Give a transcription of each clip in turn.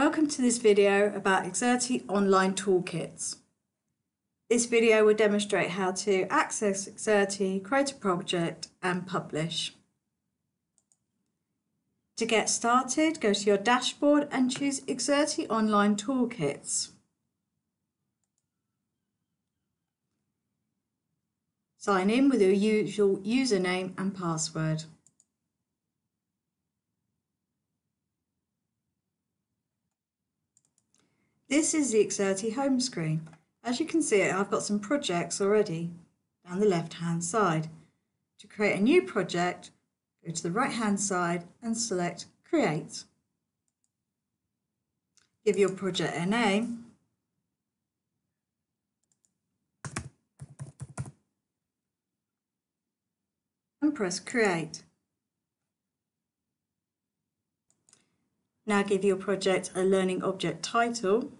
Welcome to this video about Xerte online toolkits. This video will demonstrate how to access Xerte, create a project and publish. To get started, go to your dashboard and choose Xerte online toolkits. Sign in with your usual username and password. This is the Xerte home screen. As you can see, I've got some projects already down the left-hand side. To create a new project, go to the right-hand side and select Create. Give your project a name. And press Create. Now give your project a learning object title.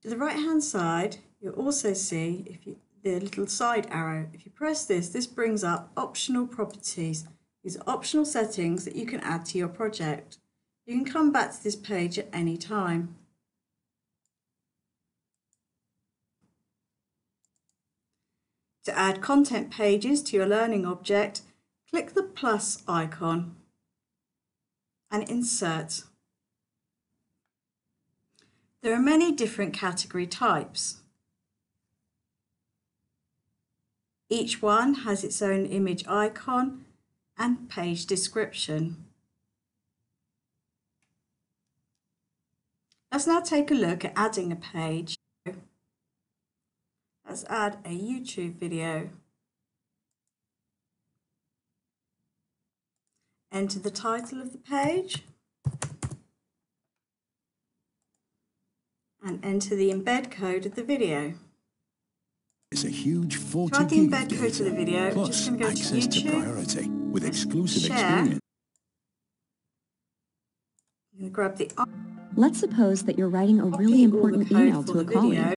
To the right hand side, you'll also see the little side arrow. If you press this, this brings up optional properties. These are optional settings that you can add to your project. You can come back to this page at any time. To add content pages to your learning object, click the plus icon and insert. There are many different category types. Each one has its own image icon and page description. Let's now take a look at adding a page. Let's add a YouTube video. Enter the title of the page and enter the embed code of the video. It's a huge 40 to add the embed gig code to the video, plus just going to go to access YouTube, to priority with exclusive share. experience. I'm going to grab the. Let's suppose that you're writing a really important email to a colleague.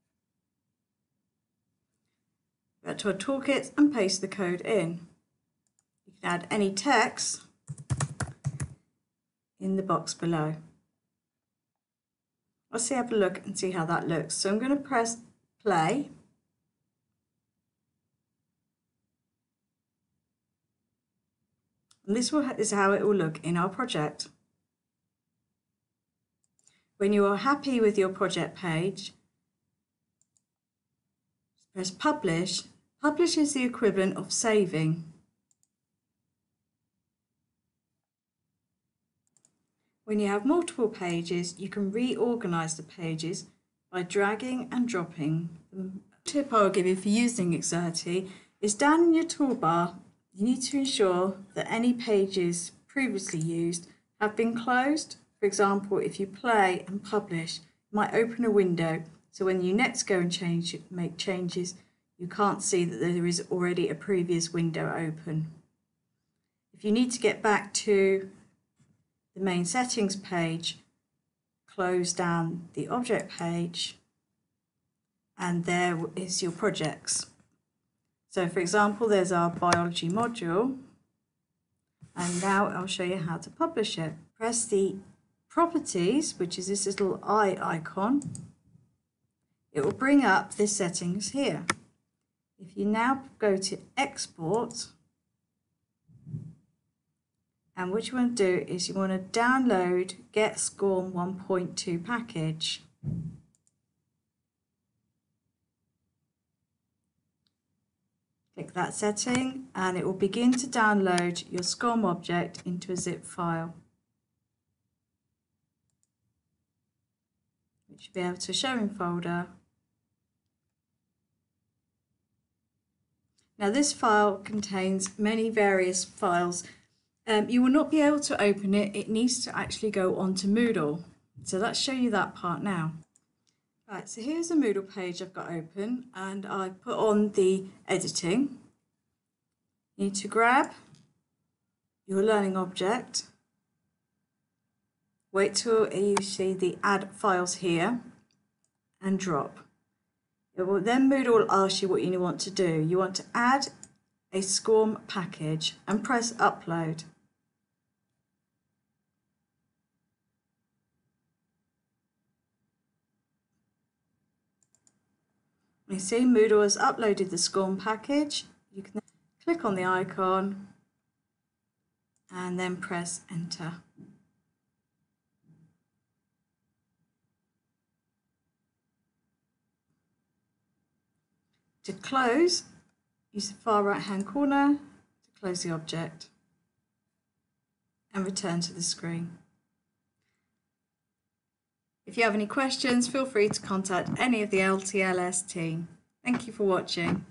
Go to our toolkit and paste the code in. You can add any text in the box below. Let's have a look and see how that looks. So I'm going to press play. And this is how it will look in our project. When you are happy with your project page, press publish. Publish is the equivalent of saving. When you have multiple pages, you can reorganize the pages by dragging and dropping them. The tip I will give you for using Xerte is down in your toolbar, you need to ensure that any pages previously used have been closed. For example, if you play and publish, it might open a window, so when you next go and make changes, you can't see that there is already a previous window open. If you need to get back to the main settings page, close down the object page, and there is your projects. So for example, there's our biology module, and now I'll show you how to publish it. Press the properties, which is this little eye icon. It will bring up the settings here. If you now go to export, and what you want to do is you want to download Get SCORM 1.2 package. Click that setting and it will begin to download your SCORM object into a zip file, which you'll be able to show in folder. Now this file contains many various files. You will not be able to open it. It needs to actually go onto Moodle. So let's show you that part now. Right, so here's a Moodle page I've got open and I've put on the editing. You need to grab your learning object. Wait till you see the add files here and drop. Then Moodle will ask you what you want to do. You want to add a SCORM package and press upload. You see Moodle has uploaded the SCORM package. You can then click on the icon and then press enter. To close, use the far right hand corner to close the object and return to the screen. If you have any questions, feel free to contact any of the LTLS team. Thank you for watching.